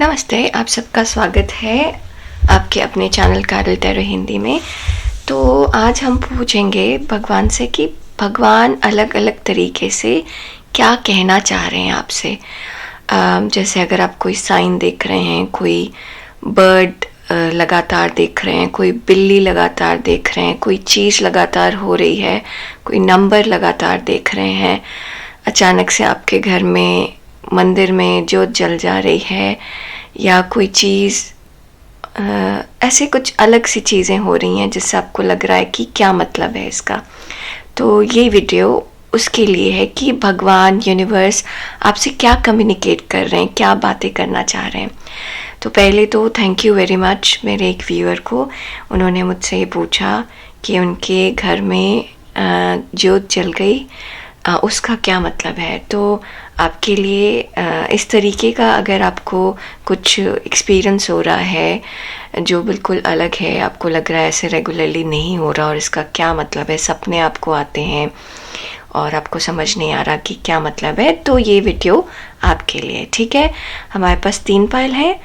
नमस्ते, आप सबका स्वागत है आपके अपने चैनल कारल टैरो हिंदी में। तो आज हम पूछेंगे भगवान से कि भगवान अलग अलग तरीके से क्या कहना चाह रहे हैं आपसे। जैसे अगर आप कोई साइन देख रहे हैं, कोई बर्ड लगातार देख रहे हैं, कोई बिल्ली लगातार देख रहे हैं, कोई चीज़ लगातार हो रही है, कोई नंबर लगातार देख रहे हैं, अचानक से आपके घर में मंदिर में ज्योत जल जा रही है, या कोई चीज़ ऐसे कुछ अलग सी चीज़ें हो रही हैं जिससे आपको लग रहा है कि क्या मतलब है इसका। तो ये वीडियो उसके लिए है कि भगवान यूनिवर्स आपसे क्या कम्युनिकेट कर रहे हैं, क्या बातें करना चाह रहे हैं। तो पहले तो थैंक यू वेरी मच मेरे एक व्यूअर को। उन्होंने मुझसे ये पूछा कि उनके घर में ज्योत जल गई, उसका क्या मतलब है। तो आपके लिए इस तरीके का अगर आपको कुछ एक्सपीरियंस हो रहा है जो बिल्कुल अलग है, आपको लग रहा है ऐसे रेगुलरली नहीं हो रहा और इसका क्या मतलब है, सपने आपको आते हैं और आपको समझ नहीं आ रहा कि क्या मतलब है, तो ये वीडियो आपके लिए। ठीक है, हमारे पास 3 पायल हैं।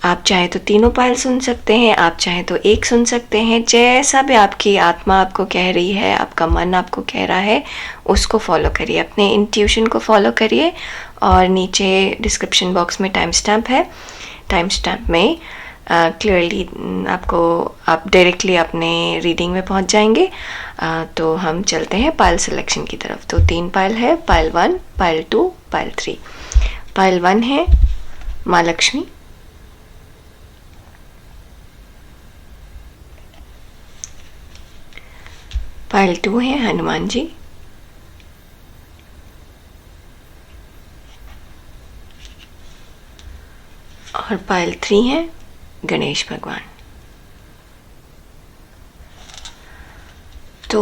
आप चाहे तो तीनों पायल सुन सकते हैं, आप चाहे तो एक सुन सकते हैं। जैसा भी आपकी आत्मा आपको कह रही है, आपका मन आपको कह रहा है, उसको फॉलो करिए, अपने इंट्यूशन को फॉलो करिए। और नीचे डिस्क्रिप्शन बॉक्स में टाइम स्टैम्प है। टाइम स्टैम्प में क्लियरली आप डायरेक्टली अपने रीडिंग में पहुंच जाएंगे। तो हम चलते हैं पायल सिलेक्शन की तरफ। तो 3 पायल है, पायल 1, पायल 2, पायल 3। पायल 1 है माँ लक्ष्मी, पायल 2 है हनुमान जी, और पायल 3 है गणेश भगवान। तो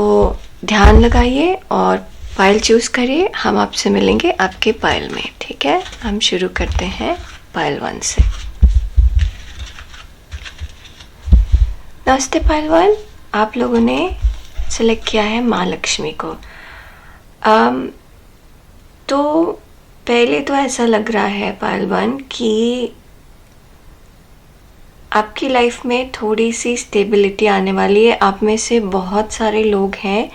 ध्यान लगाइए और पायल चूज करिए। हम आपसे मिलेंगे आपके पायल में। ठीक है, हम शुरू करते हैं पायल 1 से। नमस्ते पायल 1, आप लोगों ने सेलेक्ट किया है माँ लक्ष्मी को। तो पहले तो ऐसा लग रहा है पायल 1 कि आपकी लाइफ में थोड़ी सी स्टेबिलिटी आने वाली है। आप में से बहुत सारे लोग हैं,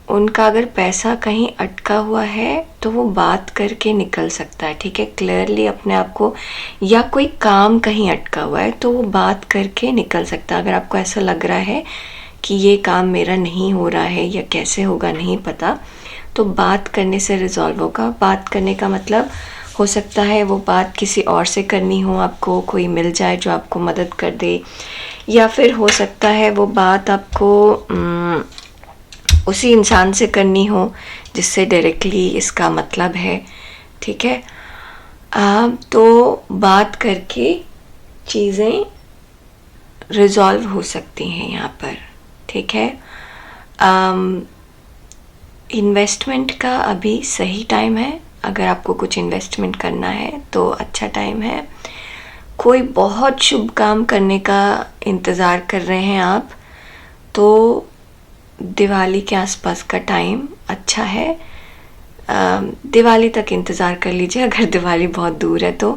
उनका अगर पैसा कहीं अटका हुआ है तो वो बात करके निकल सकता है। ठीक है, क्लियरली अपने आप को, या कोई काम कहीं अटका हुआ है तो वो बात करके निकल सकता है। अगर आपको ऐसा लग रहा है कि ये काम मेरा नहीं हो रहा है या कैसे होगा नहीं पता, तो बात करने से रिजॉल्व होगा। बात करने का मतलब हो सकता है वो बात किसी और से करनी हो, आपको कोई मिल जाए जो आपको मदद कर दे, या फिर हो सकता है वो बात आपको उसी इंसान से करनी हो जिससे डायरेक्टली इसका मतलब है। ठीक है, तो बात करके चीज़ें रिजॉल्व हो सकती हैं यहाँ पर। ठीक है, इन्वेस्टमेंट का अभी सही टाइम है। अगर आपको कुछ इन्वेस्टमेंट करना है तो अच्छा टाइम है। कोई बहुत शुभ काम करने का इंतज़ार कर रहे हैं आप, तो दिवाली के आसपास का टाइम अच्छा है। दिवाली तक इंतज़ार कर लीजिए अगर दिवाली बहुत दूर है तो,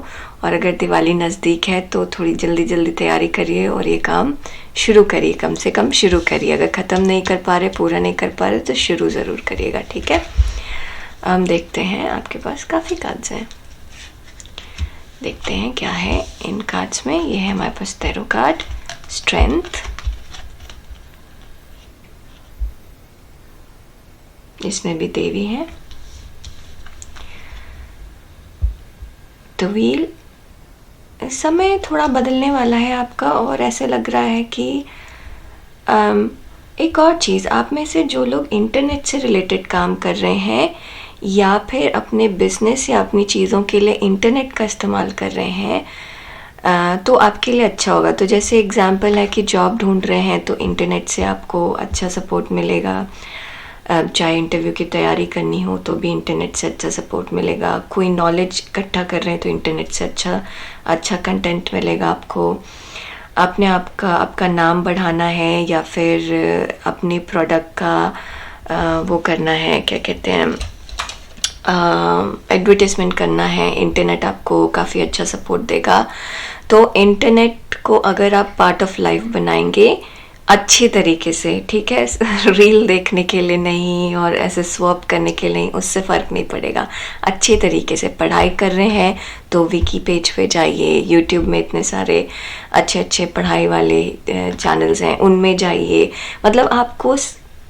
और अगर दिवाली नज़दीक है तो थोड़ी जल्दी जल्दी तैयारी करिए और ये काम शुरू करिए। कम से कम शुरू करिए। अगर ख़त्म नहीं कर पा रहे, पूरा नहीं कर पा रहे, तो शुरू ज़रूर करिएगा। ठीक है, हम देखते हैं, आपके पास काफ़ी कार्ड्स हैं, देखते हैं क्या है इन कार्ड्स में। ये है हमारे पास टैरो कार्ड, स्ट्रेंथ, इसमें भी देवी है, द व्हील। समय थोड़ा बदलने वाला है आपका, और ऐसे लग रहा है कि एक और चीज़, आप में से जो लोग इंटरनेट से रिलेटेड काम कर रहे हैं या फिर अपने बिजनेस या अपनी चीज़ों के लिए इंटरनेट का इस्तेमाल कर रहे हैं, तो आपके लिए अच्छा होगा। तो जैसे एग्जांपल है कि जॉब ढूंढ रहे हैं तो इंटरनेट से आपको अच्छा सपोर्ट मिलेगा। चाहे इंटरव्यू की तैयारी करनी हो तो भी इंटरनेट से अच्छा सपोर्ट मिलेगा। कोई नॉलेज इकट्ठा कर रहे हैं तो इंटरनेट से अच्छा कंटेंट मिलेगा आपको। अपने आपका नाम बढ़ाना है या फिर अपने प्रोडक्ट का वो करना है, क्या कहते हैं, एडवर्टाइजमेंट करना है, इंटरनेट आपको काफ़ी अच्छा सपोर्ट देगा। तो इंटरनेट को अगर आप पार्ट ऑफ लाइफ बनाएंगे अच्छे तरीके से, ठीक है, रील देखने के लिए नहीं और ऐसे स्वैप करने के लिए, उससे फ़र्क नहीं पड़ेगा। अच्छे तरीके से पढ़ाई कर रहे हैं तो विकी पेज पे जाइए, यूट्यूब में इतने सारे अच्छे अच्छे पढ़ाई वाले चैनल्स हैं, उनमें जाइए। मतलब आपको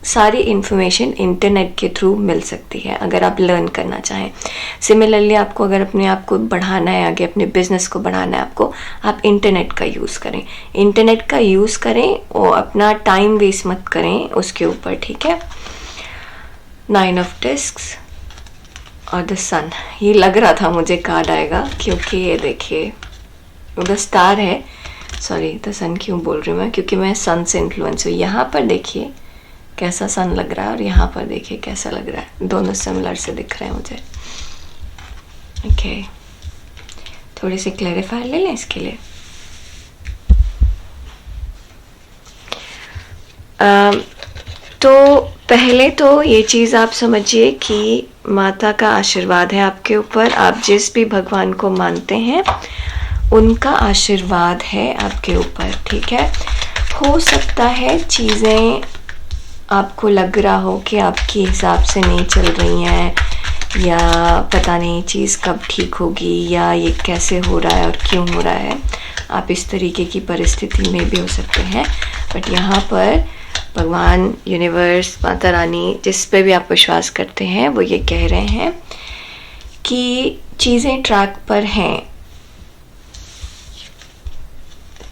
सारी इन्फॉर्मेशन इंटरनेट के थ्रू मिल सकती है अगर आप लर्न करना चाहें। सिमिलरली आपको अगर अपने आप को बढ़ाना है, आगे अपने बिजनेस को बढ़ाना है आपको, आप इंटरनेट का यूज़ करें, इंटरनेट का यूज़ करें और अपना टाइम वेस्ट मत करें उसके ऊपर, ठीक है। 9 ऑफ डिस्क्स और द सन, ये लग रहा था मुझे कार्ड आएगा क्योंकि ये देखिए द स्टार है, सॉरी द सन क्यों बोल रही हूँ मैं, क्योंकि मैं सन से इन्फ्लुएंस हूँ। यहाँ पर देखिए कैसा सन लग रहा है और यहाँ पर देखिए कैसा लग रहा है, दोनों सिमिलर से दिख रहे हैं मुझे। ओके, थोड़ी सी क्लैरिफाई ले लें इसके लिए। तो पहले तो ये चीज़ आप समझिए कि माता का आशीर्वाद है आपके ऊपर, आप जिस भी भगवान को मानते हैं उनका आशीर्वाद है आपके ऊपर, ठीक है। हो सकता है चीज़ें आपको लग रहा हो कि आपके हिसाब से नहीं चल रही हैं, या पता नहीं चीज़ कब ठीक होगी, या ये कैसे हो रहा है और क्यों हो रहा है, आप इस तरीके की परिस्थिति में भी हो सकते हैं। बट यहाँ पर भगवान, यूनिवर्स, माता रानी, जिस पे भी आप विश्वास करते हैं, वो ये कह रहे हैं कि चीज़ें ट्रैक पर हैं।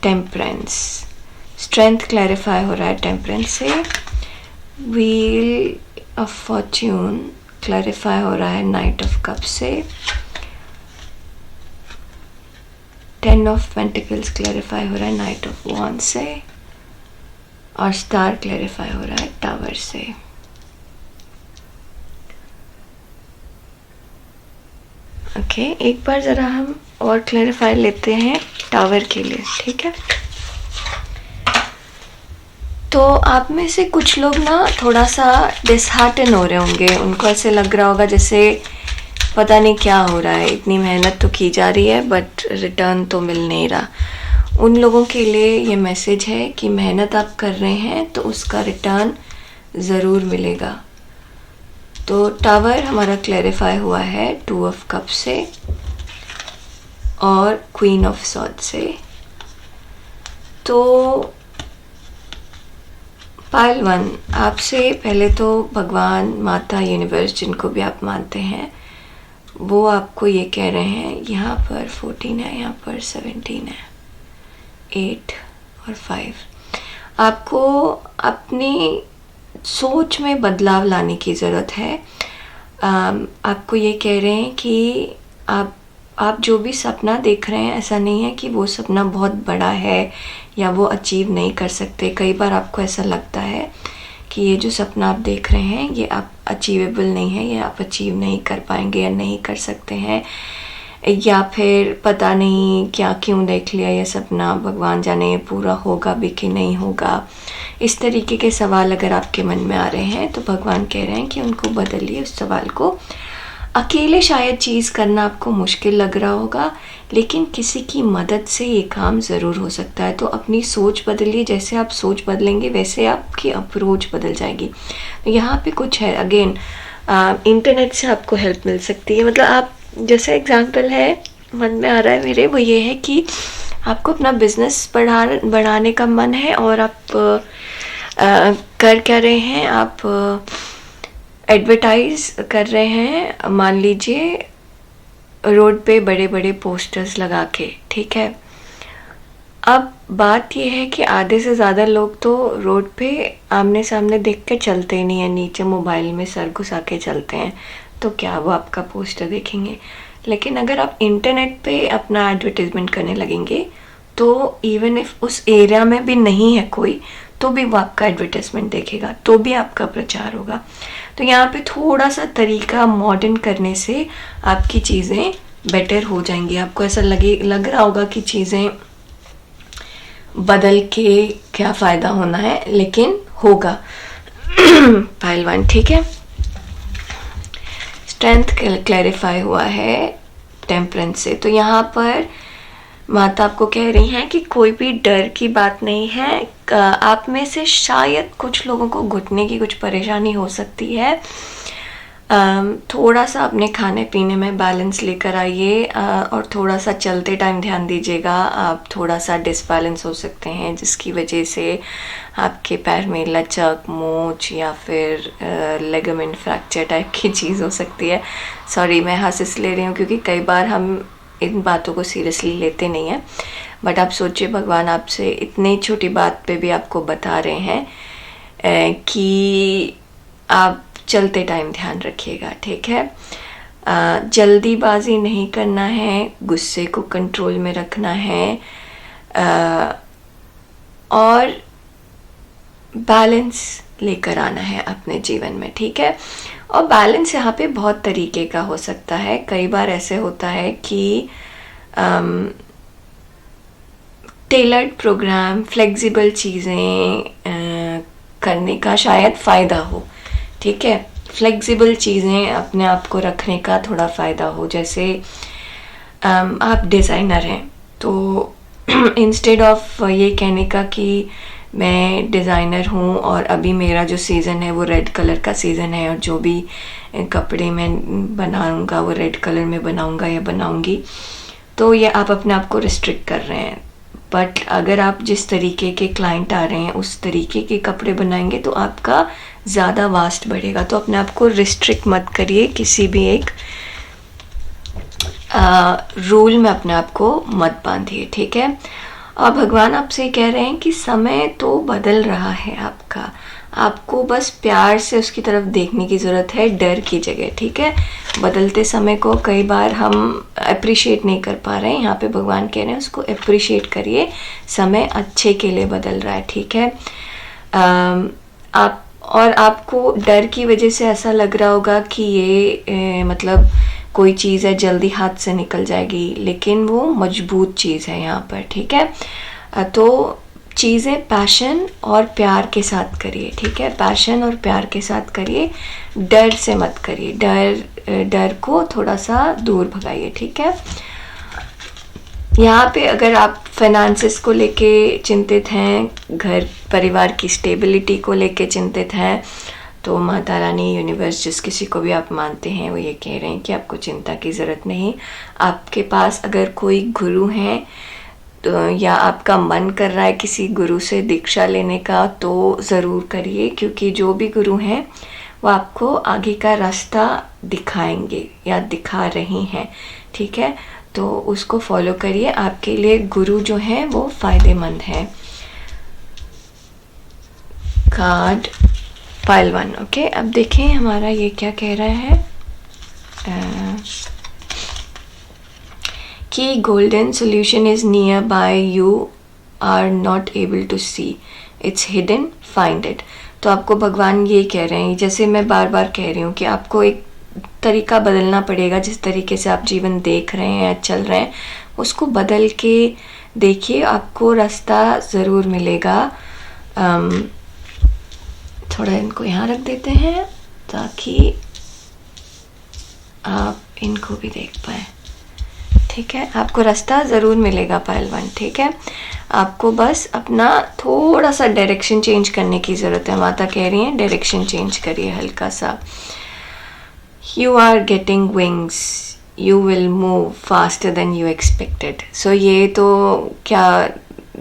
टेम्परेंस, स्ट्रेंथ क्लैरिफाई हो रहा है टेम्परेंस से। व्हील ऑफ फॉर्च्यून क्लैरिफाई हो रहा है नाइट ऑफ कप से। 10 ऑफ पेंटिकल्स क्लैरिफाई हो रहा है नाइट ऑफ वॉन्ड से, और स्टार क्लैरिफाई हो रहा है टावर से। ओके, एक बार ज़रा हम और क्लैरिफाई लेते हैं टावर के लिए, ठीक है। तो आप में से कुछ लोग ना थोड़ा सा डिसहार्टन हो रहे होंगे, उनको ऐसे लग रहा होगा जैसे पता नहीं क्या हो रहा है, इतनी मेहनत तो की जा रही है बट रिटर्न तो मिल नहीं रहा। उन लोगों के लिए ये मैसेज है कि मेहनत आप कर रहे हैं तो उसका रिटर्न ज़रूर मिलेगा। तो टावर हमारा क्लैरिफाई हुआ है 2 ऑफ कप से और क्वीन ऑफ सॉर्ड से। तो पाइल 1, आपसे पहले तो भगवान, माता, यूनिवर्स, जिनको भी आप मानते हैं, वो आपको ये कह रहे हैं, यहाँ पर 14 है, यहाँ पर 17 है, 8 और 5। आपको अपनी सोच में बदलाव लाने की ज़रूरत है। आपको ये कह रहे हैं कि आप जो भी सपना देख रहे हैं, ऐसा नहीं है कि वो सपना बहुत बड़ा है या वो अचीव नहीं कर सकते। कई बार आपको ऐसा लगता है कि ये जो सपना आप देख रहे हैं ये आप अचीवेबल नहीं है, ये आप अचीव नहीं कर पाएंगे या नहीं कर सकते हैं, या फिर पता नहीं क्या क्यों देख लिया ये सपना, भगवान जाने ये पूरा होगा भी कि नहीं होगा। इस तरीके के सवाल अगर आपके मन में आ रहे हैं तो भगवान कह रहे हैं कि उनको बदलिए उस सवाल को। अकेले शायद चीज़ करना आपको मुश्किल लग रहा होगा, लेकिन किसी की मदद से ये काम ज़रूर हो सकता है। तो अपनी सोच बदलिए, जैसे आप सोच बदलेंगे वैसे आपकी अप्रोच बदल जाएगी। तो यहाँ पे कुछ है, अगेन इंटरनेट से आपको हेल्प मिल सकती है। मतलब आप, जैसे एग्जांपल है मन में आ रहा है मेरे, वो ये है कि आपको अपना बिजनेस बढ़ाने का मन है और आप कर क्या रहे हैं, आप एडवर्टाइज कर रहे हैं, मान लीजिए रोड पे बड़े बड़े पोस्टर्स लगा के, ठीक है। अब बात यह है कि आधे से ज़्यादा लोग तो रोड पे आमने सामने देख के चलते ही नहीं है, नीचे मोबाइल में सर घुसा के चलते हैं, तो क्या वो आपका पोस्टर देखेंगे। लेकिन अगर आप इंटरनेट पे अपना एडवर्टाइजमेंट करने लगेंगे तो इवन इफ उस एरिया में भी नहीं है कोई, तो भी वो आपका एडवर्टाइजमेंट देखेगा, तो भी आपका प्रचार होगा। तो यहाँ पे थोड़ा सा तरीका मॉडर्न करने से आपकी चीज़ें बेटर हो जाएंगी। आपको ऐसा लग रहा होगा कि चीज़ें बदल के क्या फ़ायदा होना है, लेकिन होगा। पाइल 1, ठीक है। स्ट्रेंथ क्लैरिफाई हुआ है टेम्परेंस से। तो यहाँ पर माता आपको कह रही हैं कि कोई भी डर की बात नहीं है। आप में से शायद कुछ लोगों को घुटने की कुछ परेशानी हो सकती है। थोड़ा सा अपने खाने पीने में बैलेंस लेकर आइए और थोड़ा सा चलते टाइम ध्यान दीजिएगा। आप थोड़ा सा डिसबैलेंस हो सकते हैं जिसकी वजह से आपके पैर में लचक, मोच या फिर लेगामेंट फ्रैक्चर टाइप की चीज़ हो सकती है। सॉरी, मैं हंस इसलिए रही हूँ क्योंकि कई बार हम इन बातों को सीरियसली लेते नहीं हैं। बट आप सोचिए, भगवान आपसे इतनी छोटी बात पे भी आपको बता रहे हैं कि आप चलते टाइम ध्यान रखिएगा, ठीक है। जल्दीबाजी नहीं करना है, गुस्से को कंट्रोल में रखना है और बैलेंस लेकर आना है अपने जीवन में, ठीक है। और बैलेंस यहाँ पे बहुत तरीके का हो सकता है। कई बार ऐसे होता है कि टेलर्ड प्रोग्राम, फ्लेक्सिबल चीज़ें करने का शायद फ़ायदा हो, ठीक है। फ्लेक्सिबल चीज़ें अपने आप को रखने का थोड़ा फ़ायदा हो। जैसे आप डिज़ाइनर हैं तो इंस्टेड ऑफ ये कहने का कि मैं डिज़ाइनर हूँ और अभी मेरा जो सीज़न है वो रेड कलर का सीज़न है और जो भी कपड़े मैं बनाऊँगा वो रेड कलर में बनाऊँगा या बनाऊँगी, तो ये आप अपने आप को रिस्ट्रिक्ट कर रहे हैं। बट अगर आप जिस तरीके के क्लाइंट आ रहे हैं उस तरीके के कपड़े बनाएंगे तो आपका ज़्यादा वास्ट बढ़ेगा। तो अपने आप को रिस्ट्रिक्ट मत करिए, किसी भी एक रूल में अपने आप को मत बांधिए, ठीक है। और भगवान आपसे कह रहे हैं कि समय तो बदल रहा है आपका, आपको बस प्यार से उसकी तरफ देखने की ज़रूरत है, डर की जगह, ठीक है। बदलते समय को कई बार हम अप्रिशिएट नहीं कर पा रहे हैं। यहाँ पे भगवान कह रहे हैं उसको अप्रिशिएट करिए, समय अच्छे के लिए बदल रहा है, ठीक है। आपको डर की वजह से ऐसा लग रहा होगा कि ये मतलब कोई चीज़ है जल्दी हाथ से निकल जाएगी, लेकिन वो मजबूत चीज़ है यहाँ पर, ठीक है। तो चीज़ें पैशन और प्यार के साथ करिए, ठीक है। पैशन और प्यार के साथ करिए, डर से मत करिए। डर को थोड़ा सा दूर भगाइए, ठीक है। यहाँ पे अगर आप फाइनेंसेस को लेके चिंतित हैं, घर परिवार की स्टेबिलिटी को लेके चिंतित हैं, तो माता रानी, यूनिवर्स, जिस किसी को भी आप मानते हैं, वो ये कह रहे हैं कि आपको चिंता की ज़रूरत नहीं। आपके पास अगर कोई गुरु है तो या आपका मन कर रहा है किसी गुरु से दीक्षा लेने का, तो ज़रूर करिए, क्योंकि जो भी गुरु हैं वो आपको आगे का रास्ता दिखाएंगे या दिखा रही हैं, ठीक है। तो उसको फॉलो करिए, आपके लिए गुरु जो है वो फ़ायदेमंद है। Card pile 1, okay. अब देखें हमारा ये क्या कह रहा है कि golden solution is nearby, you are not able to see, it's hidden, find it. तो आपको भगवान ये कह रहे हैं, जैसे मैं बार बार कह रही हूँ कि आपको एक तरीका बदलना पड़ेगा। जिस तरीके से आप जीवन देख रहे हैं, चल रहे हैं, उसको बदल के देखिए, आपको रास्ता ज़रूर मिलेगा। थोड़ा इनको यहाँ रख देते हैं ताकि आप इनको भी देख पाए, ठीक है। आपको रास्ता ज़रूर मिलेगा पाइल 1, ठीक है। आपको बस अपना थोड़ा सा डायरेक्शन चेंज करने की ज़रूरत है। माता कह रही हैं डायरेक्शन चेंज करिए हल्का सा। You are getting wings, you will move faster than you expected. So ये तो क्या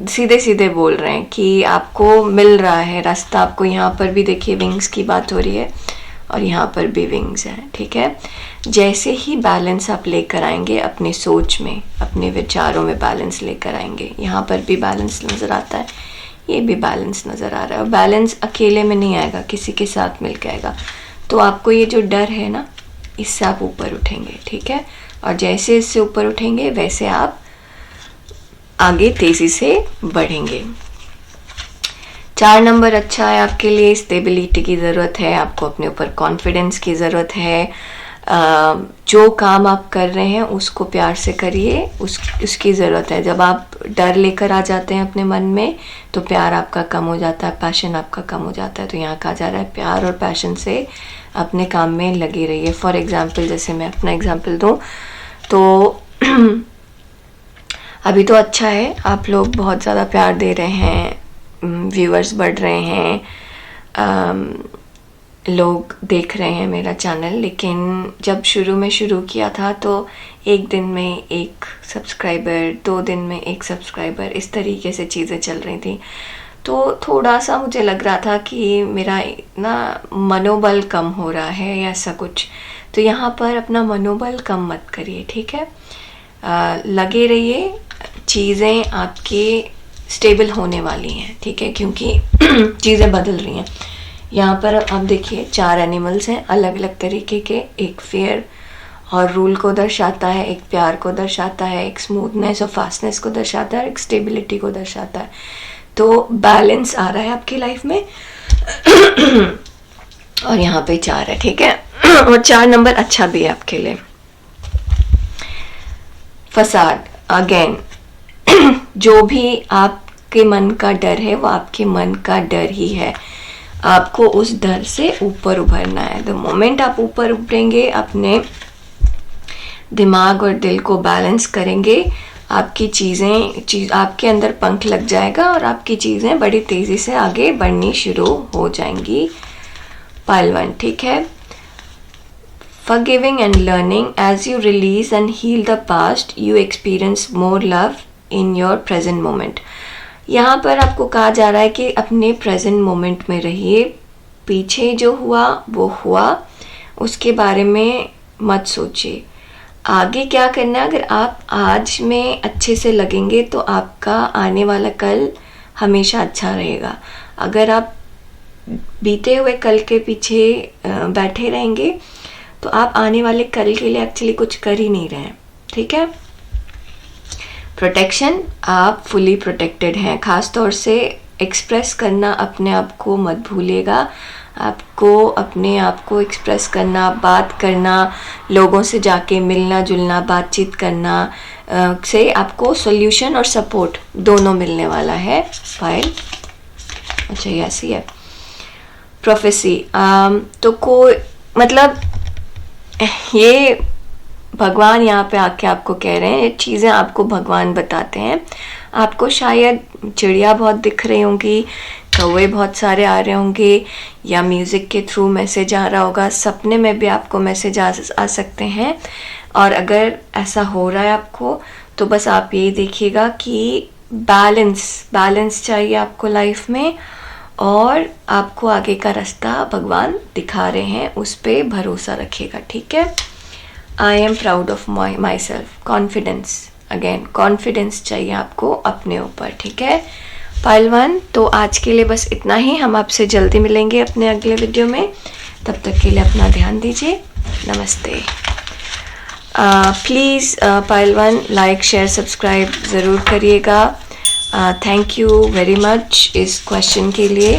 सीधे सीधे बोल रहे हैं कि आपको मिल रहा है रास्ता। आपको यहाँ पर भी देखिए विंग्स की बात हो रही है और यहाँ पर भी विंग्स हैं, ठीक है। जैसे ही बैलेंस आप लेकर आएंगे अपनी सोच में, अपने विचारों में बैलेंस लेकर आएंगे, यहाँ पर भी बैलेंस नज़र आता है, ये भी बैलेंस नज़र आ रहा है। और बैलेंस अकेले में नहीं आएगा, किसी के साथ मिल के आएगा। तो आपको ये जो डर है ना, इससे आप ऊपर उठेंगे, ठीक है। और जैसे इससे ऊपर उठेंगे वैसे आप आगे तेज़ी से बढ़ेंगे। 4 नंबर अच्छा है आपके लिए। स्टेबिलिटी की ज़रूरत है, आपको अपने ऊपर कॉन्फिडेंस की ज़रूरत है। जो काम आप कर रहे हैं उसको प्यार से करिए, उसकी ज़रूरत है। जब आप डर लेकर आ जाते हैं अपने मन में तो प्यार आपका कम हो जाता है, पैशन आपका कम हो जाता है। तो यहाँ कहा जा रहा है प्यार और पैशन से अपने काम में लगे रहिए। फॉर एग्ज़ाम्पल, जैसे मैं अपना एग्ज़ाम्पल दूँ तो अभी तो अच्छा है, आप लोग बहुत ज़्यादा प्यार दे रहे हैं, व्यूअर्स बढ़ रहे हैं, लोग देख रहे हैं मेरा चैनल। लेकिन जब शुरू में शुरू किया था तो एक दिन में एक सब्सक्राइबर, 2 दिन में एक सब्सक्राइबर, इस तरीके से चीज़ें चल रही थी। तो थोड़ा सा मुझे लग रहा था कि मेरा ना मनोबल कम हो रहा है या ऐसा कुछ। तो यहाँ पर अपना मनोबल कम मत करिए, ठीक है। लगे रहिए, चीज़ें आपकी स्टेबल होने वाली हैं, ठीक है, क्योंकि चीज़ें बदल रही हैं। यहाँ पर आप देखिए 4 एनिमल्स हैं अलग अलग तरीके के। एक फेयर और रूल को दर्शाता है, एक प्यार को दर्शाता है, एक स्मूथनेस और फास्टनेस को दर्शाता है, एक स्टेबिलिटी को दर्शाता है। तो बैलेंस आ रहा है आपकी लाइफ में और यहाँ पे 4 है, ठीक है। और 4 नंबर अच्छा भी है आपके लिए। फसाद, अगेन जो भी आपके मन का डर है वो आपके मन का डर ही है। आपको उस डर से ऊपर उभरना है। द मोमेंट आप ऊपर उभरेंगे, अपने दिमाग और दिल को बैलेंस करेंगे, आपकी चीज़ आपके अंदर पंख लग जाएगा और आपकी चीज़ें बड़ी तेज़ी से आगे बढ़नी शुरू हो जाएंगी। पाइल 1, ठीक है। Forgiving and learning, as you release and heal the past, you experience more love in your present moment. यहाँ पर आपको कहा जा रहा है कि अपने प्रेजेंट मोमेंट में रहिए। पीछे जो हुआ वो हुआ, उसके बारे में मत सोचिए। आगे क्या करना है, अगर आप आज में अच्छे से लगेंगे तो आपका आने वाला कल हमेशा अच्छा रहेगा। अगर आप बीते हुए कल के पीछे बैठे रहेंगे तो आप आने वाले कल के लिए एक्चुअली कुछ कर ही नहीं रहे हैं, ठीक है। प्रोटेक्शन, आप फुली प्रोटेक्टेड हैं। ख़ास तौर से एक्सप्रेस करना अपने आप को मत भूलिएगा। आपको अपने आप को एक्सप्रेस करना, बात करना, लोगों से जाके मिलना जुलना, बातचीत करना से आपको सॉल्यूशन और सपोर्ट दोनों मिलने वाला है। फाइल, अच्छा ये ऐसी है। प्रोफेसी, तो कोई मतलब ये भगवान यहाँ पे आके आपको कह रहे हैं, ये चीज़ें आपको भगवान बताते हैं। आपको शायद चिड़िया बहुत दिख रही होंगी, कौवे बहुत सारे आ रहे होंगे, या म्यूज़िक के थ्रू मैसेज आ रहा होगा, सपने में भी आपको मैसेज आ सकते हैं। और अगर ऐसा हो रहा है आपको तो बस आप ये देखिएगा कि बैलेंस चाहिए आपको लाइफ में, और आपको आगे का रास्ता भगवान दिखा रहे हैं, उस पर भरोसा रखिएगा, ठीक है। I am proud of my self, confidence, again confidence चाहिए आपको अपने ऊपर, ठीक है। पाइल 1, तो आज के लिए बस इतना ही। हम आपसे जल्दी मिलेंगे अपने अगले वीडियो में। तब तक के लिए अपना ध्यान दीजिए। नमस्ते। Please pile 1 like share subscribe ज़रूर करिएगा। थैंक यू वेरी मच इस क्वेश्चन के लिए।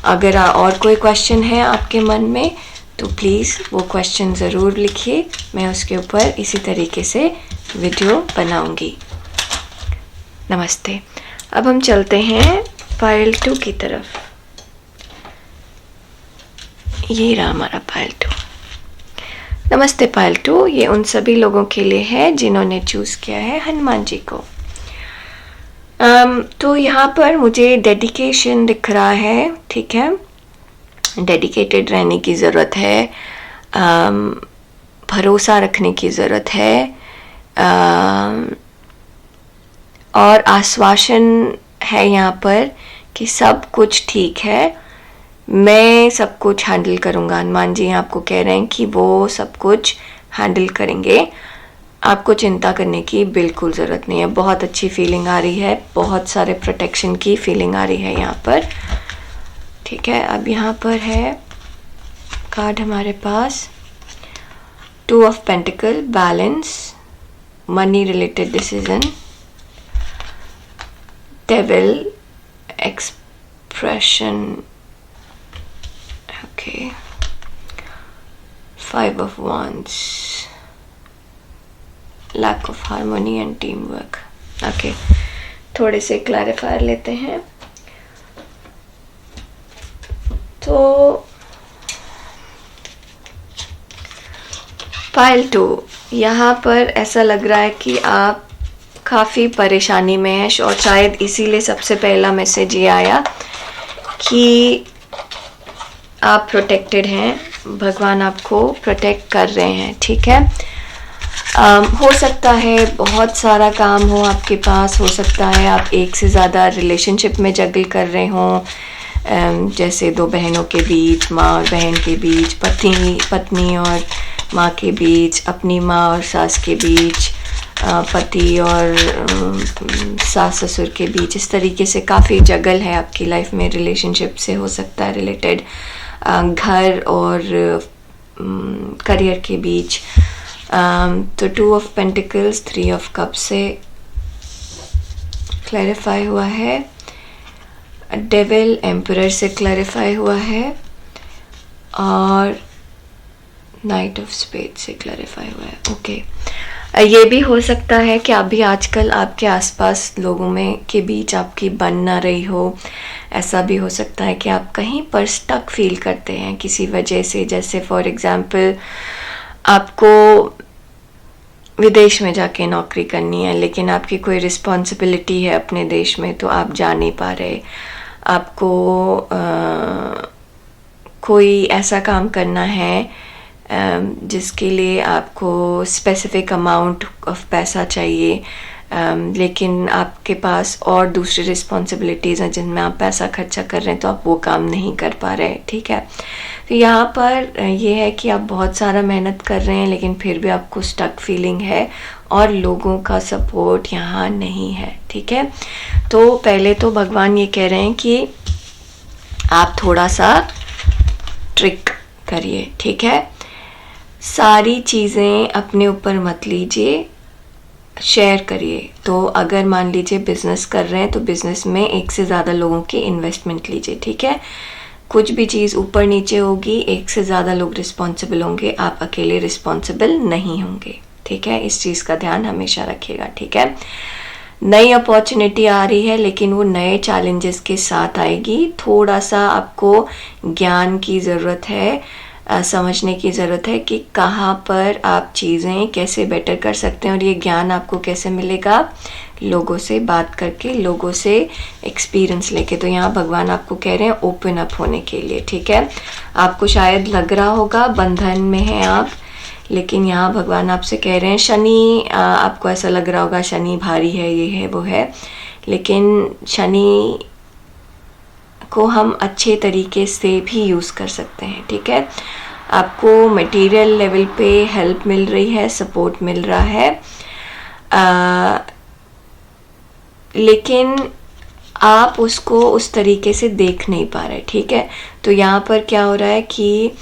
अगर और कोई क्वेश्चन है आपके मन में तो प्लीज़ वो क्वेश्चन ज़रूर लिखिए, मैं उसके ऊपर इसी तरीके से वीडियो बनाऊंगी। नमस्ते। अब हम चलते हैं फाइल 2 की तरफ। ये रहा हमारा फाइल 2। नमस्ते फाइल 2, ये उन सभी लोगों के लिए है जिन्होंने चूज़ किया है हनुमान जी को। तो यहाँ पर मुझे डेडिकेशन दिख रहा है, ठीक है। डेडिकेटेड रहने की ज़रूरत है, भरोसा रखने की ज़रूरत है, और आश्वासन है यहाँ पर कि सब कुछ ठीक है, मैं सब कुछ हैंडल करूँगा। हनुमान जी आपको कह रहे हैं कि वो सब कुछ हैंडल करेंगे, आपको चिंता करने की बिल्कुल ज़रूरत नहीं है। बहुत अच्छी फीलिंग आ रही है, बहुत सारे प्रोटेक्शन की फीलिंग आ रही है यहाँ पर, ठीक है। अब यहाँ पर है कार्ड हमारे पास 2 of pentacle, balance, money related decision, devil, expression, okay, 5 of Wands, lack of harmony and teamwork. Okay, थोड़े से क्लैरिफायर लेते हैं. तो फाइल 2, यहाँ पर ऐसा लग रहा है कि आप काफ़ी परेशानी में हैं और शायद इसीलिए सबसे पहला मैसेज ये आया कि आप प्रोटेक्टेड हैं, भगवान आपको प्रोटेक्ट कर रहे हैं. ठीक है. हो सकता है बहुत सारा काम हो आपके पास, हो सकता है आप एक से ज़्यादा रिलेशनशिप में जगल कर रहे हों, जैसे दो बहनों के बीच, माँ और बहन के बीच, पत्नी और माँ के बीच, अपनी माँ और सास के बीच, पति और सास ससुर के बीच. इस तरीके से काफ़ी जगल है आपकी लाइफ में. रिलेशनशिप से हो सकता है रिलेटेड, घर और करियर के बीच. तो 2 ऑफ पेंटिकल्स, 3 ऑफ कप से क्लैरिफाई हुआ है. डेविल एम्परर से क्लैरिफाई हुआ है और नाइट ऑफ स्पेड से क्लैरिफाई हुआ है. ओके. ये भी हो सकता है कि अभी आजकल आपके आसपास लोगों में के बीच आपकी बन ना रही हो. ऐसा भी हो सकता है कि आप कहीं पर स्टक फील करते हैं किसी वजह से. जैसे फॉर एग्जांपल आपको विदेश में जाके नौकरी करनी है, लेकिन आपकी कोई रिस्पॉन्सिबिलिटी है अपने देश में, तो आप जा नहीं पा रहे. आपको कोई ऐसा काम करना है जिसके लिए आपको स्पेसिफिक अमाउंट ऑफ पैसा चाहिए, लेकिन आपके पास और दूसरी रिस्पॉन्सिबिलिटीज़ हैं जिनमें आप पैसा खर्चा कर रहे हैं, तो आप वो काम नहीं कर पा रहे. ठीक है. तो यहाँ पर ये है कि आप बहुत सारा मेहनत कर रहे हैं, लेकिन फिर भी आपको स्टक फीलिंग है और लोगों का सपोर्ट यहाँ नहीं है. ठीक है. तो पहले तो भगवान ये कह रहे हैं कि आप थोड़ा सा ट्रिक करिए. ठीक है. सारी चीज़ें अपने ऊपर मत लीजिए, शेयर करिए. तो अगर मान लीजिए बिज़नेस कर रहे हैं तो बिज़नेस में एक से ज़्यादा लोगों की इन्वेस्टमेंट लीजिए. ठीक है. कुछ भी चीज़ ऊपर नीचे होगी, एक से ज़्यादा लोग रिस्पॉन्सिबल होंगे, आप अकेले रिस्पॉन्सिबल नहीं होंगे. ठीक है. इस चीज़ का ध्यान हमेशा रखिएगा. ठीक है. नई अपॉर्चुनिटी आ रही है, लेकिन वो नए चैलेंजेस के साथ आएगी. थोड़ा सा आपको ज्ञान की ज़रूरत है, समझने की ज़रूरत है कि कहाँ पर आप चीज़ें कैसे बेटर कर सकते हैं. और ये ज्ञान आपको कैसे मिलेगा? लोगों से बात करके, लोगों से एक्सपीरियंस लेके. तो यहाँ भगवान आपको कह रहे हैं ओपन अप होने के लिए. ठीक है. आपको शायद लग रहा होगा बंधन में हैं आप, लेकिन यहाँ भगवान आपसे कह रहे हैं शनि, आपको ऐसा लग रहा होगा शनि भारी है, ये है वो है, लेकिन शनि को हम अच्छे तरीके से भी यूज़ कर सकते हैं. ठीक है. आपको मटेरियल लेवल पे हेल्प मिल रही है, सपोर्ट मिल रहा है, लेकिन आप उसको उस तरीके से देख नहीं पा रहे. ठीक है. तो यहाँ पर क्या हो रहा है कि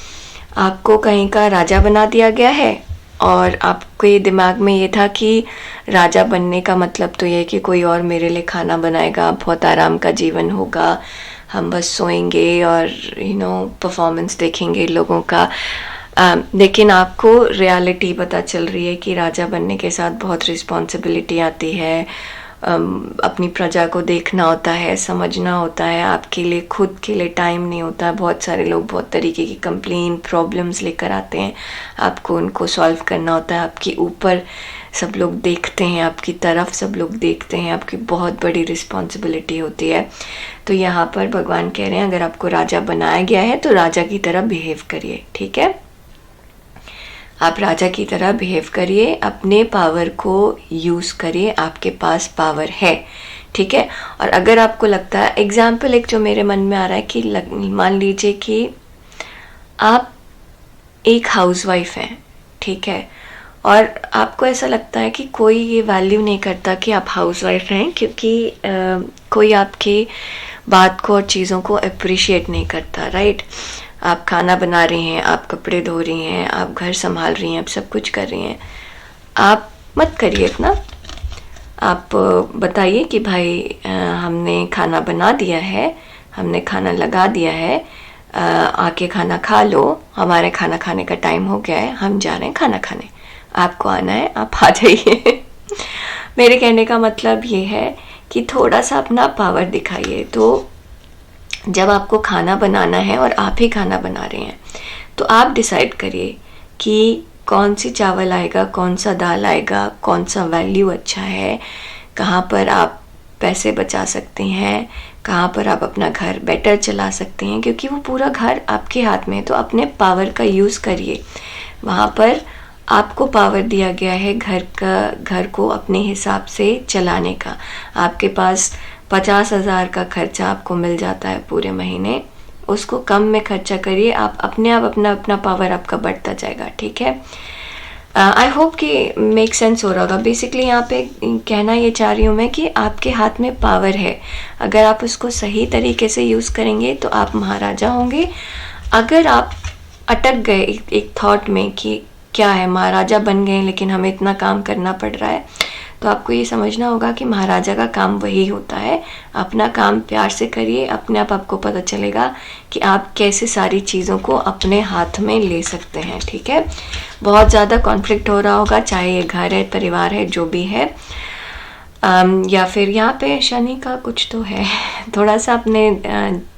आपको कहीं का राजा बना दिया गया है और आपके दिमाग में ये था कि राजा बनने का मतलब तो ये है कि कोई और मेरे लिए खाना बनाएगा, बहुत आराम का जीवन होगा, हम बस सोएंगे और परफॉर्मेंस देखेंगे लोगों का. लेकिन आपको रियलिटी पता चल रही है कि राजा बनने के साथ बहुत रिस्पॉन्सिबिलिटी आती है. अपनी प्रजा को देखना होता है, समझना होता है, आपके लिए खुद के लिए टाइम नहीं होता. बहुत सारे लोग बहुत तरीके की कंप्लेन, प्रॉब्लम्स लेकर आते हैं, आपको उनको सॉल्व करना होता है. आपके ऊपर सब लोग देखते हैं, आपकी तरफ सब लोग देखते हैं, आपकी बहुत बड़ी रिस्पॉन्सिबिलिटी होती है. तो यहाँ पर भगवान कह रहे हैं अगर आपको राजा बनाया गया है तो राजा की तरह बिहेव करिए. ठीक है. आप राजा की तरह बिहेव करिए, अपने पावर को यूज़ करिए, आपके पास पावर है. ठीक है. और अगर आपको लगता है, एग्जाम्पल एक जो मेरे मन में आ रहा है कि मान लीजिए कि आप एक हाउसवाइफ हैं. ठीक है. और आपको ऐसा लगता है कि कोई ये वैल्यू नहीं करता कि आप हाउसवाइफ हैं, क्योंकि कोई आपकी बात को और चीज़ों को अप्रिशिएट नहीं करता. राइट. आप खाना बना रही हैं, आप कपड़े धो रही हैं, आप घर संभाल रही हैं, आप सब कुछ कर रही हैं. आप मत करिए इतना. आप बताइए कि भाई हमने खाना बना दिया है, हमने खाना लगा दिया है, आके खाना खा लो, हमारे खाना खाने का टाइम हो गया है, हम जा रहे हैं खाना खाने, आपको आना है आप आ जाइए। मेरे कहने का मतलब ये है कि थोड़ा सा अपना पावर दिखाइए। तो जब आपको खाना बनाना है और आप ही खाना बना रहे हैं तो आप डिसाइड करिए कि कौन सी चावल आएगा, कौन सा दाल आएगा, कौन सा वैल्यू अच्छा है, कहाँ पर आप पैसे बचा सकते हैं, कहाँ पर आप अपना घर बेटर चला सकते हैं, क्योंकि वो पूरा घर आपके हाथ में है। तो अपने पावर का यूज़ करिए। वहाँ पर आपको पावर दिया गया है घर को अपने हिसाब से चलाने का। आपके पास 50,000 का खर्चा आपको मिल जाता है पूरे महीने, उसको कम में खर्चा करिए। आप अपना पावर आपका बढ़ता जाएगा। ठीक है, आई होप कि मेक सेंस हो रहा होगा। बेसिकली यहाँ पे कहना ये चाह रही हूँ मैं कि आपके हाथ में पावर है, अगर आप उसको सही तरीके से यूज़ करेंगे तो आप महाराजा होंगे। अगर आप अटक गए एक थॉट में कि क्या है, महाराजा बन गए लेकिन हमें इतना काम करना पड़ रहा है, तो आपको ये समझना होगा कि महाराजा का काम वही होता है। अपना काम प्यार से करिए, अपने आप आपको पता चलेगा कि आप कैसे सारी चीज़ों को अपने हाथ में ले सकते हैं। ठीक है, बहुत ज़्यादा कॉन्फ्लिक्ट हो रहा होगा, चाहे ये घर है, परिवार है, जो भी है, या फिर यहाँ पे शनि का कुछ तो है। थोड़ा सा अपने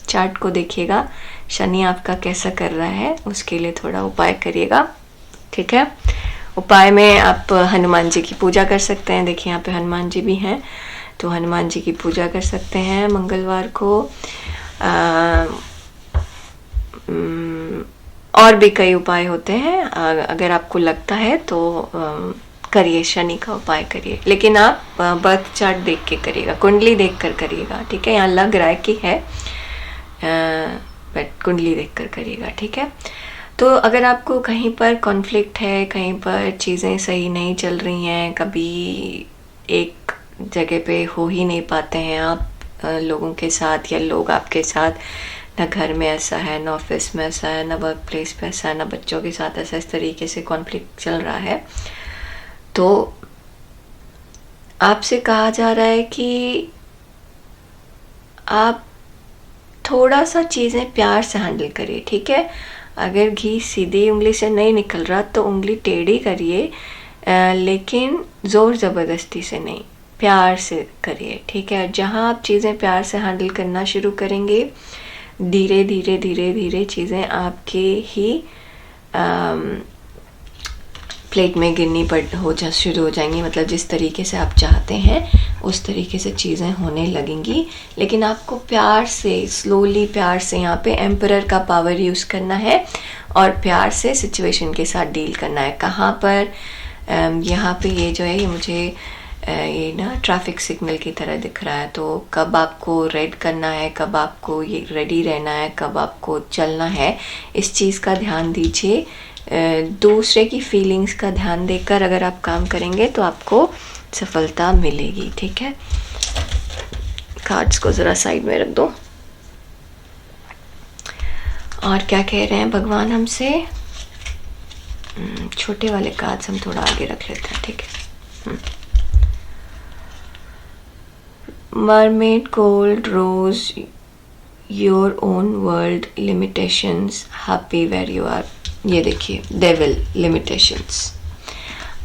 चार्ट को देखिएगा, शनि आपका कैसा कर रहा है, उसके लिए थोड़ा उपाय करिएगा। ठीक है, उपाय में आप हनुमान जी की पूजा कर सकते हैं। देखिए यहाँ पे हनुमान जी भी हैं, तो हनुमान जी की पूजा कर सकते हैं मंगलवार को। और भी कई उपाय होते हैं, अगर आपको लगता है तो करिए, शनि का उपाय करिए, लेकिन आप बर्थ चार्ट देख के करिएगा, कुंडली देख कर करिएगा। ठीक है, यहाँ लग रहा है कि है, बट कुंडली देख कर करिएगा। ठीक है, तो अगर आपको कहीं पर कॉन्फ्लिक्ट है, कहीं पर चीज़ें सही नहीं चल रही हैं, कभी एक जगह पे हो ही नहीं पाते हैं आप लोगों के साथ, या लोग आपके साथ, ना घर में ऐसा है, ना ऑफिस में ऐसा है, ना वर्क प्लेस पे ऐसा है, ना बच्चों के साथ ऐसा, इस तरीके से कॉन्फ्लिक्ट चल रहा है, तो आपसे कहा जा रहा है कि आप थोड़ा सा चीज़ें प्यार से हैंडल करिए। ठीक है, अगर घी सीधी उंगली से नहीं निकल रहा तो उंगली टेढ़ी करिए, लेकिन ज़ोर ज़बरदस्ती से नहीं, प्यार से करिए। ठीक है, जहाँ आप चीज़ें प्यार से हैंडल करना शुरू करेंगे, धीरे धीरे धीरे धीरे चीज़ें आपके ही प्लेट में गिरनी शुरू हो जाएंगी। मतलब जिस तरीके से आप चाहते हैं उस तरीके से चीज़ें होने लगेंगी, लेकिन आपको प्यार से, स्लोली प्यार से यहाँ पे एम्परर का पावर यूज़ करना है और प्यार से सिचुएशन के साथ डील करना है। कहाँ पर यहाँ पे ये जो है, ये मुझे ये ना ट्रैफिक सिग्नल की तरह दिख रहा है, तो कब आपको रेड करना है, कब आपको ये रेडी रहना है, कब आपको चलना है, इस चीज़ का ध्यान दीजिए। दूसरे की फीलिंग्स का ध्यान देकर अगर आप काम करेंगे तो आपको सफलता मिलेगी। ठीक है, कार्ड्स को ज़रा साइड में रख दो। और क्या कह रहे हैं भगवान हमसे, छोटे वाले कार्ड्स हम थोड़ा आगे रख लेते हैं। ठीक है, mermaid, gold, rose, your own world, limitations, happy where you are. ये देखिए, डेविल, लिमिटेशंस।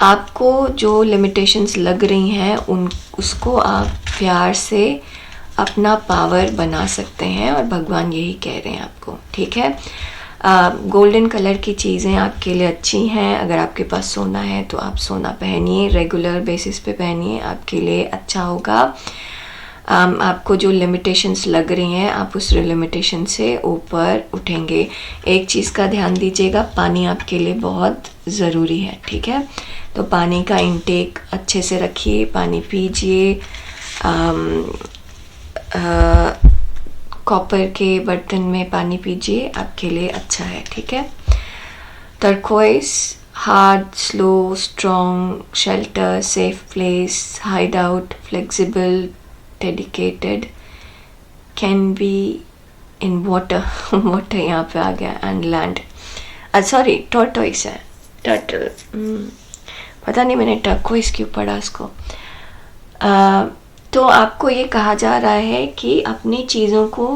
आपको जो लिमिटेशंस लग रही हैं उसको आप प्यार से अपना पावर बना सकते हैं, और भगवान यही कह रहे हैं आपको। ठीक है, गोल्डन कलर की चीज़ें आपके लिए अच्छी हैं। अगर आपके पास सोना है तो आप सोना पहनिए, रेगुलर बेसिस पे पहनिए, आपके लिए अच्छा होगा। आपको जो लिमिटेशंस लग रही हैं, आप उस लिमिटेशन से ऊपर उठेंगे। एक चीज़ का ध्यान दीजिएगा, पानी आपके लिए बहुत ज़रूरी है। ठीक है, तो पानी का इंटेक अच्छे से रखिए, पानी पीजिए। कॉपर के बर्तन में पानी पीजिए, आपके लिए अच्छा है। ठीक है, turquoise, hard, slow, strong, shelter, safe place, hide out, flexible, dedicated, can be in water, water यहाँ पे आ गया, एंड लैंड, सॉरी टॉर्टोइस है, टर्टल, पता नहीं मैंने टर्कोइस क्यों पढ़ा इसको। तो आपको ये कहा जा रहा है कि अपनी चीज़ों को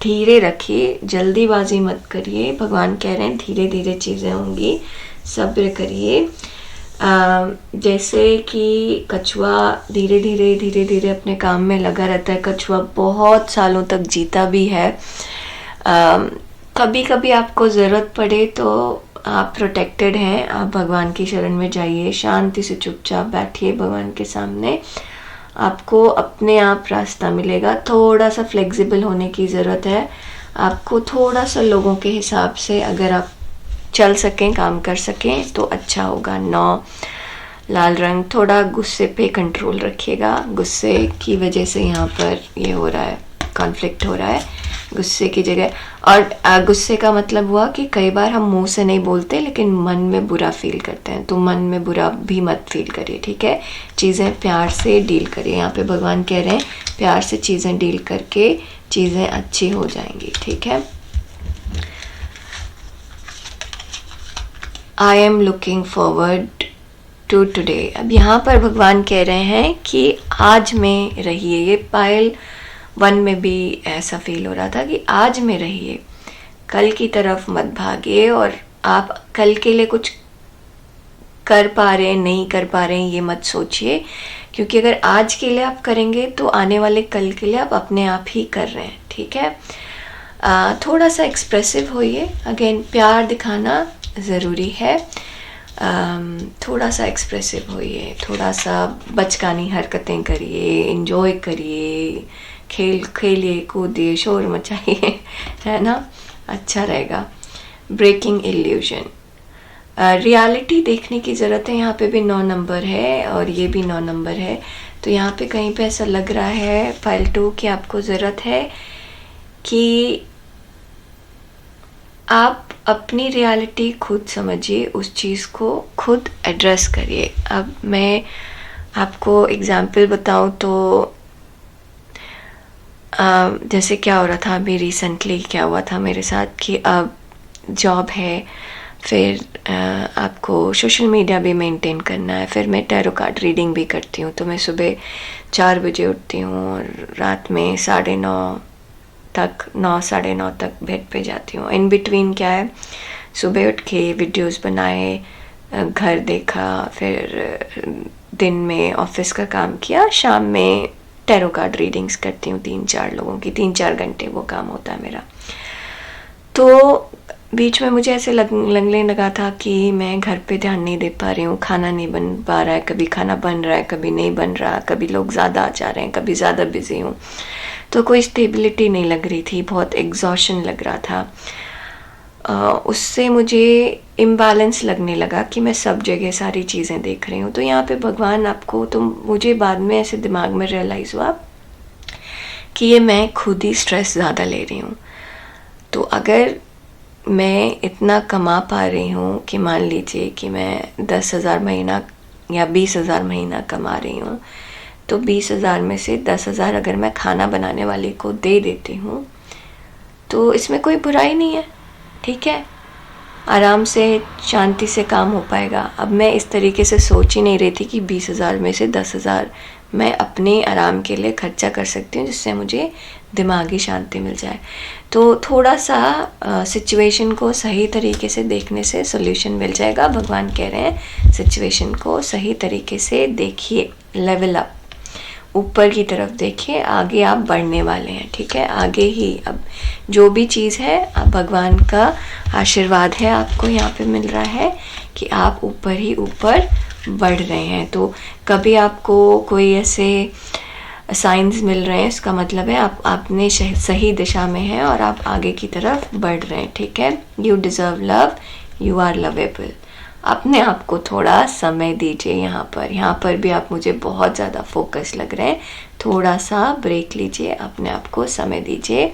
धीरे रखिए, जल्दीबाजी मत करिए। भगवान कह रहे हैं धीरे धीरे चीज़ें होंगी, सब्र करिए। जैसे कि कछुआ धीरे धीरे अपने काम में लगा रहता है। कछुआ बहुत सालों तक जीता भी है। कभी कभी आपको ज़रूरत पड़े तो आप प्रोटेक्टेड हैं। आप भगवान की शरण में जाइए, शांति से चुपचाप बैठिए भगवान के सामने, आपको अपने आप रास्ता मिलेगा। थोड़ा सा फ्लेक्सिबल होने की ज़रूरत है आपको, थोड़ा सा लोगों के हिसाब से अगर आप चल सकें, काम कर सकें तो अच्छा होगा। 9 लाल रंग, थोड़ा गुस्से पे कंट्रोल रखिएगा। गुस्से की वजह से यहाँ पर ये हो रहा है, कॉन्फ्लिक्ट हो रहा है गुस्से की जगह। और गुस्से का मतलब हुआ कि कई बार हम मुंह से नहीं बोलते लेकिन मन में बुरा फील करते हैं, तो मन में बुरा भी मत फील करिए, ठीक है। चीज़ें प्यार से डील करिए। यहाँ पे भगवान कह रहे हैं प्यार से चीज़ें डील करके चीज़ें अच्छी हो जाएंगी, ठीक है। I am looking forward to today. अब यहाँ पर भगवान कह रहे हैं कि आज में रहिए। ये पायल 1 में भी ऐसा फील हो रहा था कि आज में रहिए, कल की तरफ मत भागिए। और आप कल के लिए कुछ कर पा रहे हैं नहीं कर पा रहे हैं ये मत सोचिए, क्योंकि अगर आज के लिए आप करेंगे तो आने वाले कल के लिए आप अपने आप ही कर रहे हैं, ठीक है। थोड़ा सा एक्सप्रेसिव होइए। अगेन प्यार दिखाना ज़रूरी है। थोड़ा सा एक्सप्रेसिव होइए, थोड़ा सा बचकानी हरकतें करिए, एंजॉय करिए, खेलिए कूदिए, शोर मचाइए, है ना, अच्छा रहेगा। ब्रेकिंग इल्यूजन, रियलिटी देखने की ज़रूरत है। यहाँ पे भी 9 नंबर है और ये भी 9 नंबर है, तो यहाँ पे कहीं पे ऐसा लग रहा है फाइल 2 कि आपको ज़रूरत है कि आप अपनी रियलिटी खुद समझिए, उस चीज़ को खुद एड्रेस करिए। अब मैं आपको एग्जाम्पल बताऊँ तो जैसे क्या हो रहा था अभी रिसेंटली, क्या हुआ था मेरे साथ कि अब जॉब है, फिर आपको सोशल मीडिया भी मेंटेन करना है, फिर मैं टैरो कार्ड रीडिंग भी करती हूँ। तो मैं सुबह 4 बजे उठती हूँ और रात में 9:30 तक 9 साढ़े 9 तक बेड पे जाती हूँ। इन बिटवीन क्या है, सुबह उठ के वीडियोस बनाए, घर देखा, फिर दिन में ऑफिस का काम किया, शाम में टैरो कार्ड रीडिंग्स करती हूँ 3-4 लोगों की, 3-4 घंटे वो काम होता है मेरा। तो बीच में मुझे ऐसे लगने लगा था कि मैं घर पे ध्यान नहीं दे पा रही हूँ, खाना नहीं बन पा रहा है, कभी खाना बन रहा है कभी नहीं बन रहा, कभी लोग ज़्यादा आ जा रहे हैं, कभी ज़्यादा बिजी हूँ, तो कोई स्टेबिलिटी नहीं लग रही थी, बहुत एग्जॉशन लग रहा था। उससे मुझे इम्बैलेंस लगने लगा कि मैं सब जगह सारी चीज़ें देख रही हूँ। तो यहाँ पे भगवान आपको, तो मुझे बाद में ऐसे दिमाग में रियलाइज़ हुआ कि ये मैं खुद ही स्ट्रेस ज़्यादा ले रही हूँ। तो अगर मैं इतना कमा पा रही हूँ कि मान लीजिए कि मैं 10,000 महीना या 20,000 महीना कमा रही हूँ, तो 20,000 में से 10,000 अगर मैं खाना बनाने वाले को दे देती हूँ तो इसमें कोई बुराई नहीं है, ठीक है, आराम से शांति से काम हो पाएगा। अब मैं इस तरीके से सोच ही नहीं रही थी कि 20,000 में से 10,000 मैं अपने आराम के लिए खर्चा कर सकती हूँ, जिससे मुझे दिमागी शांति मिल जाए। तो थोड़ा सा सिचुएशन को सही तरीके से देखने से सोल्यूशन मिल जाएगा। भगवान कह रहे हैं सिचुएशन को सही तरीके से देखिए, लेवल अप, ऊपर की तरफ देखिए, आगे आप बढ़ने वाले हैं, ठीक है। आगे ही अब जो भी चीज़ है, अब भगवान का आशीर्वाद है आपको यहाँ पे मिल रहा है कि आप ऊपर ही ऊपर बढ़ रहे हैं। तो कभी आपको कोई ऐसे साइंस मिल रहे हैं, इसका मतलब है आपने सही दिशा में हैं और आप आगे की तरफ बढ़ रहे हैं, ठीक है। You deserve love, you are lovable. अपने आप को थोड़ा समय दीजिए। यहाँ पर भी आप मुझे बहुत ज़्यादा फोकस लग रहे हैं, थोड़ा सा ब्रेक लीजिए, अपने आप को समय दीजिए।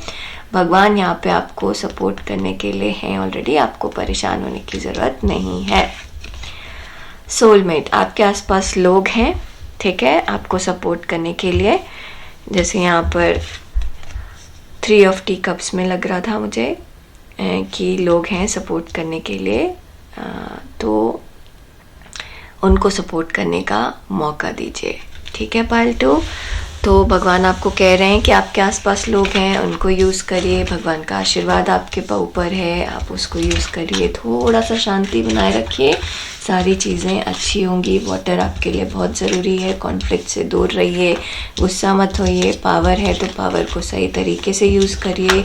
भगवान यहाँ पे आपको सपोर्ट करने के लिए हैं ऑलरेडी, आपको परेशान होने की ज़रूरत नहीं है। सोलमेट, आपके आसपास लोग हैं, ठीक है, आपको सपोर्ट करने के लिए। जैसे यहाँ पर 3 ऑफ टी कप्स में लग रहा था मुझे कि लोग हैं सपोर्ट करने के लिए, तो उनको सपोर्ट करने का मौका दीजिए, ठीक है। पाइल 2, तो भगवान आपको कह रहे हैं कि आपके आसपास लोग हैं, उनको यूज़ करिए। भगवान का आशीर्वाद आपके ऊपर है, आप उसको यूज़ करिए। थोड़ा सा शांति बनाए रखिए, सारी चीज़ें अच्छी होंगी। वाटर आपके लिए बहुत ज़रूरी है। कॉन्फ्लिक्ट से दूर रहिए, गुस्सा मत होइए। पावर है तो पावर को सही तरीके से यूज़ करिए,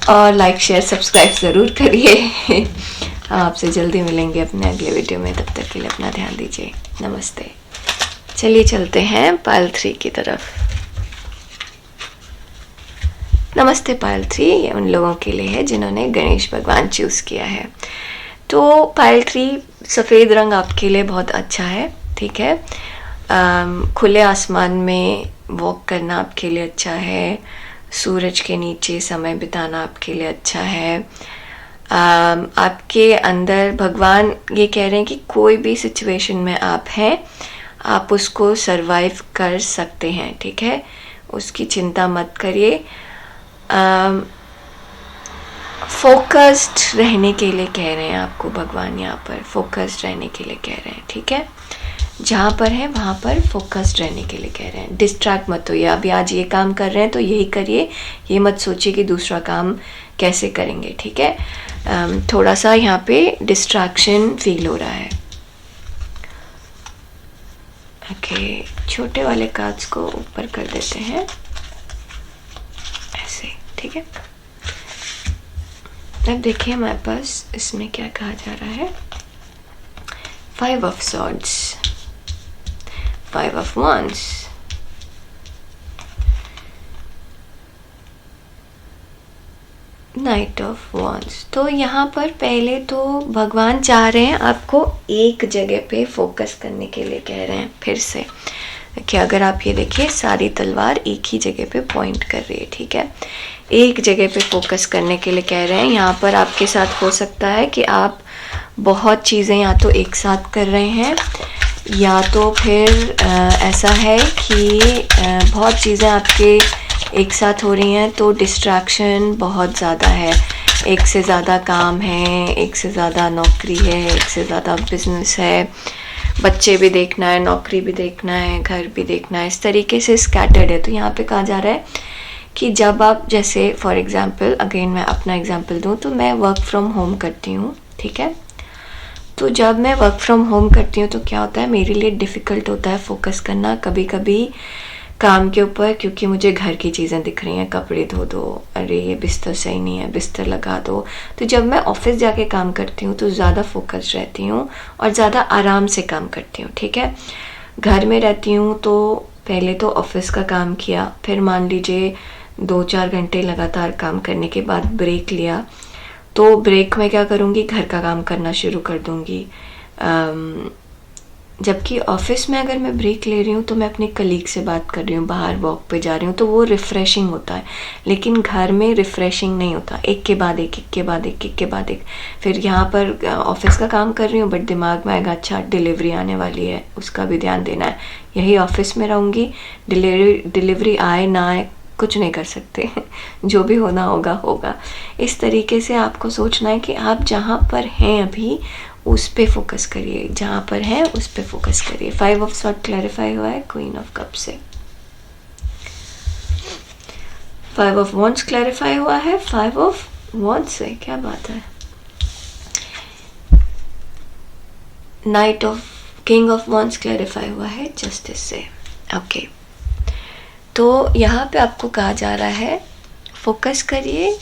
और लाइक शेयर सब्सक्राइब ज़रूर करिए। आपसे जल्दी मिलेंगे अपने अगले वीडियो में। तब तक के लिए अपना ध्यान दीजिए। नमस्ते। चलिए चलते हैं पायल 3 की तरफ। नमस्ते पायल 3 ये उन लोगों के लिए है जिन्होंने गणेश भगवान चूज़ किया है। तो पायल 3 सफ़ेद रंग आपके लिए बहुत अच्छा है, ठीक है। खुले आसमान में वॉक करना आपके लिए अच्छा है। सूरज के नीचे समय बिताना आपके लिए अच्छा है। आपके अंदर भगवान ये कह रहे हैं कि कोई भी सिचुएशन में आप हैं, आप उसको सरवाइव कर सकते हैं, ठीक है। उसकी चिंता मत करिए। फोकस्ड रहने के लिए कह रहे हैं आपको भगवान, यहाँ पर फोकस्ड रहने के लिए कह रहे हैं, ठीक है। जहाँ पर है वहाँ पर फोकस्ड रहने के लिए कह रहे हैं। डिस्ट्रैक्ट मत होइए। अभी आज ये काम कर रहे हैं तो यही करिए, ये मत सोचिए कि दूसरा काम कैसे करेंगे, ठीक है। थोड़ा सा यहाँ पे डिस्ट्रैक्शन फील हो रहा है। ओके, छोटे वाले कार्ड्स को ऊपर कर देते हैं ऐसे, ठीक है। अब देखिए हमारे पास इसमें क्या कहा जा रहा है। 5 of swords, 5 of wands, night of wands. तो यहाँ पर पहले तो भगवान चाह रहे हैं आपको एक जगह पे फोकस करने के लिए कह रहे हैं। फिर से कि अगर आप ये देखिए, सारी तलवार एक ही जगह पे पॉइंट कर रही है, ठीक है। एक जगह पे फोकस करने के लिए कह रहे हैं। यहाँ पर आपके साथ हो सकता है कि आप बहुत चीज़ें या तो एक साथ कर रहे हैं, या तो फिर ऐसा है कि बहुत चीज़ें आपके एक साथ हो रही हैं, तो डिस्ट्रैक्शन बहुत ज़्यादा है। एक से ज़्यादा काम है, एक से ज़्यादा नौकरी है, एक से ज़्यादा बिजनेस है, बच्चे भी देखना है, नौकरी भी देखना है, घर भी देखना है। इस तरीके से स्कैटर्ड है। तो यहाँ पे कहा जा रहा है कि जब आप, जैसे फॉर एग्ज़ाम्पल, अगेन मैं अपना एग्ज़ाम्पल दूँ तो मैं वर्क फ्रॉम होम करती हूँ, ठीक है। तो जब मैं वर्क फ्रॉम होम करती हूँ तो क्या होता है, मेरे लिए डिफ़िकल्ट होता है फोकस करना कभी कभी काम के ऊपर, क्योंकि मुझे घर की चीज़ें दिख रही हैं। कपड़े धो दो, अरे ये बिस्तर सही नहीं है, बिस्तर लगा दो। तो जब मैं ऑफिस जाके काम करती हूँ तो ज़्यादा फोकस रहती हूँ और ज़्यादा आराम से काम करती हूँ, ठीक है। घर में रहती हूँ तो पहले तो ऑफिस का काम किया, फिर मान लीजिए 2-4 घंटे लगातार काम करने के बाद ब्रेक लिया, तो ब्रेक में क्या करूँगी, घर का काम करना शुरू कर दूँगी। जबकि ऑफिस में अगर मैं ब्रेक ले रही हूँ तो मैं अपने कलीग से बात कर रही हूँ, बाहर वॉक पे जा रही हूँ, तो वो रिफ़्रेशिंग होता है। लेकिन घर में रिफ़्रेशिंग नहीं होता, एक के बाद एक, एक के बाद एक, एक के बाद एक। फिर यहाँ पर ऑफिस का काम कर रही हूँ, बट दिमाग में आएगा अच्छा डिलीवरी आने वाली है, उसका भी ध्यान देना है। यही ऑफिस में रहूँगी, डिलीवरी आए ना आए कुछ नहीं कर सकते। जो भी होना होगा होगा। इस तरीके से आपको सोचना है कि आप जहाँ पर हैं अभी उस पे फोकस करिए, जहाँ पर है उस पे फोकस करिए। 5 ऑफ सॉर्ड क्लैरिफाई हुआ है क्वीन ऑफ कप से। 5 ऑफ वॉन्ड्स क्लैरिफाई हुआ है 5 ऑफ वॉन्ड्स से। क्या बात है। Night of king of wands clarify हुआ है जस्टिस से। ओके, तो यहाँ पे आपको कहा जा रहा है फोकस करिए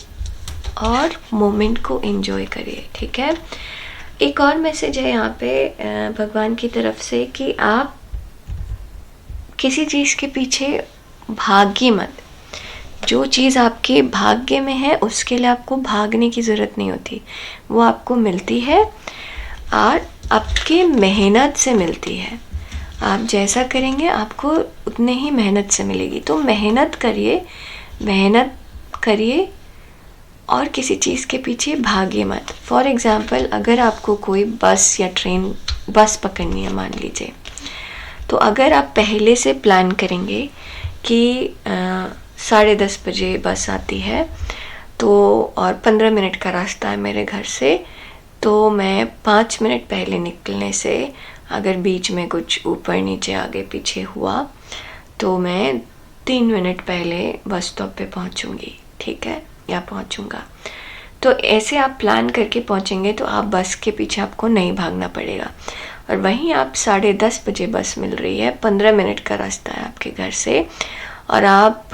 और मोमेंट को एंजॉय करिए, ठीक है। एक और मैसेज है यहाँ पे भगवान की तरफ से कि आप किसी चीज़ के पीछे भागिए मत। जो चीज़ आपके भाग्य में है उसके लिए आपको भागने की ज़रूरत नहीं होती, वो आपको मिलती है और आपके मेहनत से मिलती है। आप जैसा करेंगे आपको उतने ही मेहनत से मिलेगी। तो मेहनत करिए और किसी चीज़ के पीछे भागिए मत। फॉर एग्ज़ाम्पल, अगर आपको कोई बस या ट्रेन, बस पकड़नी है मान लीजिए, तो अगर आप पहले से प्लान करेंगे कि 10:30 बजे बस आती है तो और 15 मिनट का रास्ता है मेरे घर से, तो मैं 5 मिनट पहले निकलने से अगर बीच में कुछ ऊपर नीचे आगे पीछे हुआ तो मैं 3 मिनट पहले बस स्टॉप पे पहुंचूंगी, ठीक है, या पहुंचूंगा। तो ऐसे आप प्लान करके पहुंचेंगे तो आप बस के पीछे आपको नहीं भागना पड़ेगा। और वहीं आप 10:30 बजे बस मिल रही है, 15 मिनट का रास्ता है आपके घर से, और आप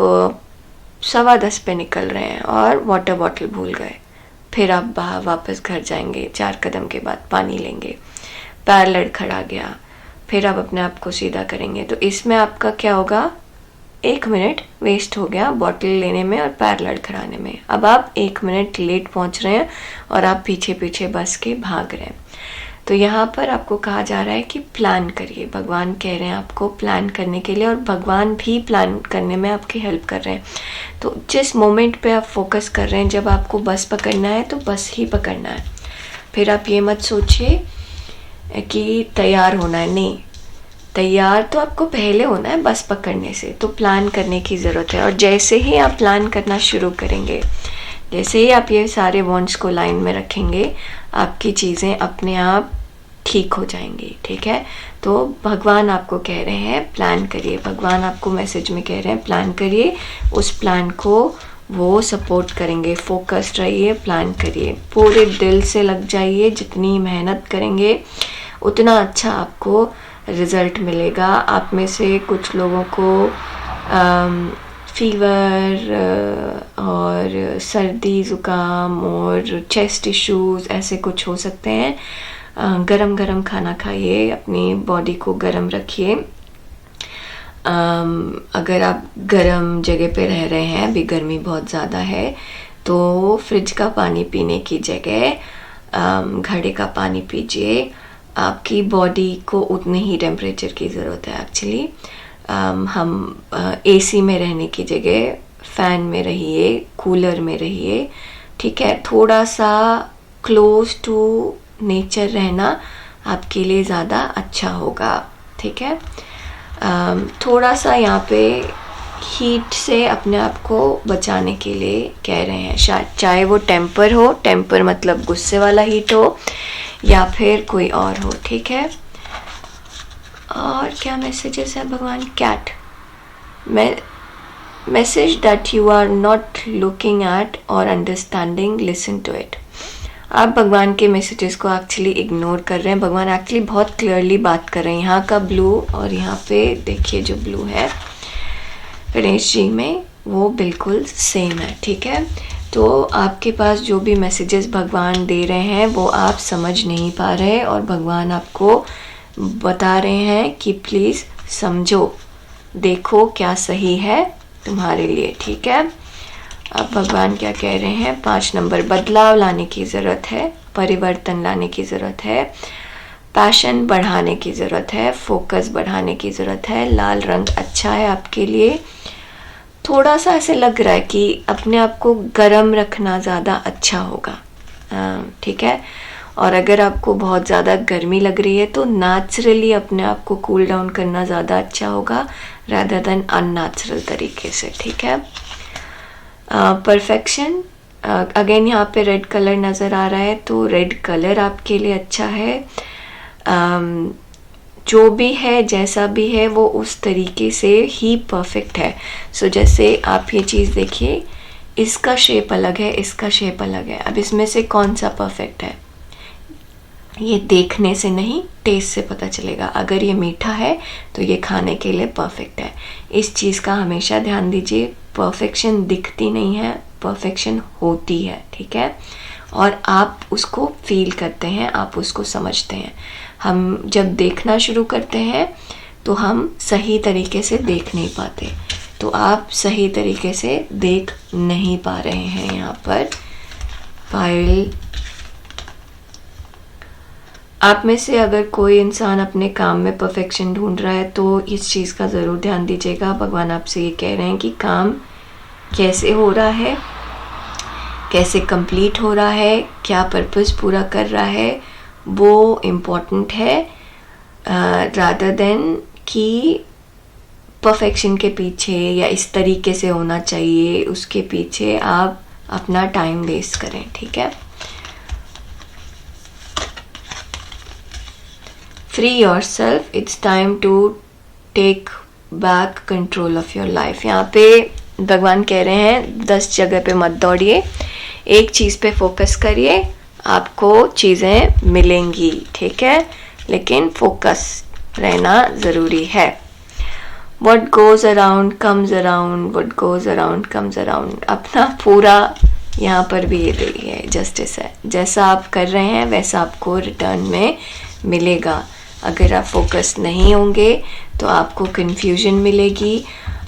10:15 पे निकल रहे हैं और वाटर बॉटल भूल गए। फिर आप वापस घर जाएंगे, 4 कदम के बाद पानी लेंगे, पैर लड़खड़ा गया, फिर आप अपने आप को सीधा करेंगे। तो इसमें आपका क्या होगा, 1 मिनट वेस्ट हो गया बॉटल लेने में और पैर लड़खड़ाने में। अब आप 1 मिनट लेट पहुंच रहे हैं और आप पीछे पीछे बस के भाग रहे हैं। तो यहाँ पर आपको कहा जा रहा है कि प्लान करिए। भगवान कह रहे हैं आपको प्लान करने के लिए, और भगवान भी प्लान करने में आपकी हेल्प कर रहे हैं। तो जिस मोमेंट पे आप फोकस कर रहे हैं, जब आपको बस पकड़ना है तो बस ही पकड़ना है। फिर आप ये मत सोचिए कि तैयार होना है, नहीं, तैयार तो आपको पहले होना है बस पकड़ने से। तो प्लान करने की ज़रूरत है, और जैसे ही आप प्लान करना शुरू करेंगे, जैसे ही आप ये सारे वॉन्ट्स को लाइन में रखेंगे, आपकी चीज़ें अपने आप ठीक हो जाएंगी, ठीक है। तो भगवान आपको कह रहे हैं प्लान करिए, भगवान आपको मैसेज में कह रहे हैं प्लान करिए। उस प्लान को वो सपोर्ट करेंगे। फोकस्ड रहिए, प्लान करिए, पूरे दिल से लग जाइए। जितनी मेहनत करेंगे उतना अच्छा आपको रिज़ल्ट मिलेगा। आप में से कुछ लोगों को फीवर और सर्दी ज़ुकाम और चेस्ट इश्यूज़ ऐसे कुछ हो सकते हैं। गरम गरम खाना खाइए, अपनी बॉडी को गरम रखिए। अगर आप गरम जगह पे रह रहे हैं, अभी गर्मी बहुत ज़्यादा है, तो फ्रिज का पानी पीने की जगह घड़े का पानी पीजिए। आपकी बॉडी को उतने ही टेम्परेचर की ज़रूरत है एक्चुअली। हम एसी में रहने की जगह फ़ैन में रहिए, कूलर में रहिए, ठीक है। थोड़ा सा क्लोज टू नेचर रहना आपके लिए ज़्यादा अच्छा होगा, ठीक है। थोड़ा सा यहाँ पे हीट से अपने आप को बचाने के लिए कह रहे हैं, शायद चाहे वो टेम्पर हो, टेम्पर मतलब गुस्से वाला हीट हो, या फिर कोई और हो, ठीक है। और क्या मैसेजेस है भगवान? Cat message that you are not looking at और अंडरस्टैंडिंग, लिसन टू इट। आप भगवान के मैसेजेस को एक्चुअली इग्नोर कर रहे हैं। भगवान एक्चुअली बहुत क्लियरली बात कर रहे हैं। यहाँ का ब्लू और यहाँ पे देखिए जो ब्लू है गणेश जी में, वो बिल्कुल सेम है, ठीक है। तो आपके पास जो भी मैसेजेस भगवान दे रहे हैं वो आप समझ नहीं पा रहे, और भगवान आपको बता रहे हैं कि प्लीज़ समझो, देखो क्या सही है तुम्हारे लिए, ठीक है। अब भगवान क्या कह रहे हैं? 5 नंबर, बदलाव लाने की ज़रूरत है, परिवर्तन लाने की ज़रूरत है, पैशन बढ़ाने की ज़रूरत है, फोकस बढ़ाने की ज़रूरत है। लाल रंग अच्छा है आपके लिए। थोड़ा सा ऐसे लग रहा है कि अपने आप को गर्म रखना ज़्यादा अच्छा होगा, ठीक है। और अगर आपको बहुत ज़्यादा गर्मी लग रही है तो नेचुरली अपने आप को कूल डाउन करना ज़्यादा अच्छा होगा, रादर देन अननेचुरल तरीके से, ठीक है। परफेक्शन, अगेन यहाँ पे रेड कलर नज़र आ रहा है, तो रेड कलर आपके लिए अच्छा है। जो भी है, जैसा भी है, वो उस तरीके से ही परफेक्ट है। सो जैसे आप ये चीज़ देखिए, इसका शेप अलग है, इसका शेप अलग है। अब इसमें से कौन सा परफेक्ट है, ये देखने से नहीं, टेस्ट से पता चलेगा। अगर ये मीठा है तो ये खाने के लिए परफेक्ट है। इस चीज़ का हमेशा ध्यान दीजिए। परफेक्शन दिखती नहीं है, परफेक्शन होती है, ठीक है। और आप उसको फील करते हैं, आप उसको समझते हैं। हम जब देखना शुरू करते हैं तो हम सही तरीके से देख नहीं पाते, तो आप सही तरीके से देख नहीं पा रहे हैं यहाँ पर। फाइल, आप में से अगर कोई इंसान अपने काम में परफेक्शन ढूंढ रहा है तो इस चीज़ का ज़रूर ध्यान दीजिएगा। भगवान आपसे ये कह रहे हैं कि काम कैसे हो रहा है, कैसे कंप्लीट हो रहा है, क्या पर्पस पूरा कर रहा है, वो इम्पोर्टेंट है, रादर देन कि परफेक्शन के पीछे या इस तरीके से होना चाहिए उसके पीछे आप अपना टाइम वेस्ट करें, ठीक है। Free yourself. It's time to take back control of your life. यहाँ पे भगवान कह रहे हैं 10 जगह पे मत दौड़िए, एक चीज़ पे फोकस करिए, आपको चीज़ें मिलेंगी, ठीक है, लेकिन फोकस रहना ज़रूरी है। What goes around comes around, what goes around comes around। अपना पूरा यहाँ पर भी ये है जस्टिस है, जैसा आप कर रहे हैं वैसा आपको रिटर्न में मिलेगा। अगर आप फोकस नहीं होंगे तो आपको कंफ्यूजन मिलेगी,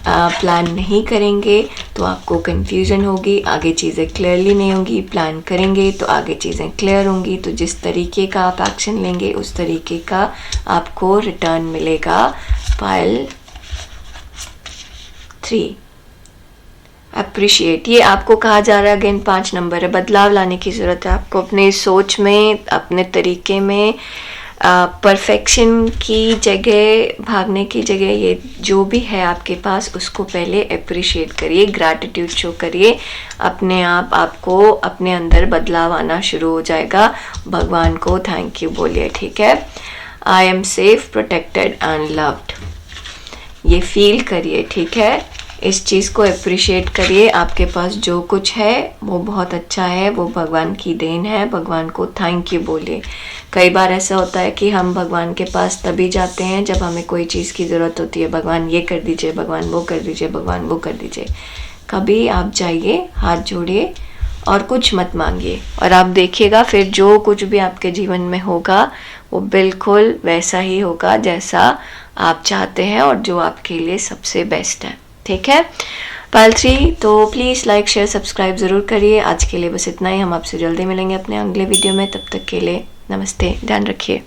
प्लान नहीं करेंगे तो आपको कंफ्यूजन होगी, आगे चीज़ें क्लियरली नहीं होंगी, प्लान करेंगे तो आगे चीज़ें क्लियर होंगी। तो जिस तरीके का आप एक्शन लेंगे उस तरीके का आपको रिटर्न मिलेगा। पाइल 3 अप्रिशिएट, ये आपको कहा जा रहा है, अगेन 5 नंबर है, बदलाव लाने की ज़रूरत है आपको अपनी सोच में, अपने तरीके में। परफेक्शन की जगह, भागने की जगह, ये जो भी है आपके पास उसको पहले अप्रिशिएट करिए, ग्रैटिट्यूड शो करिए, अपने आप आपको अपने अंदर बदलाव आना शुरू हो जाएगा। भगवान को थैंक यू बोलिए, ठीक है। I am safe, protected and loved, ये फील करिए, ठीक है। इस चीज़ को अप्रिशिएट करिए, आपके पास जो कुछ है वो बहुत अच्छा है, वो भगवान की देन है। भगवान को थैंक यू बोलिए। कई बार ऐसा होता है कि हम भगवान के पास तभी जाते हैं जब हमें कोई चीज़ की ज़रूरत होती है, भगवान ये कर दीजिए, भगवान वो कर दीजिए, भगवान वो कर दीजिए। कभी आप जाइए, हाथ जोड़िए और कुछ मत मांगिए, और आप देखिएगा फिर जो कुछ भी आपके जीवन में होगा वो बिल्कुल वैसा ही होगा जैसा आप चाहते हैं और जो आपके लिए सबसे बेस्ट है, ठीक है। पाइल 3, तो प्लीज़ लाइक शेयर सब्सक्राइब ज़रूर करिए। आज के लिए बस इतना ही, हम आपसे जल्दी मिलेंगे अपने अगले वीडियो में, तब तक के लिए नमस्ते, ध्यान रखिए।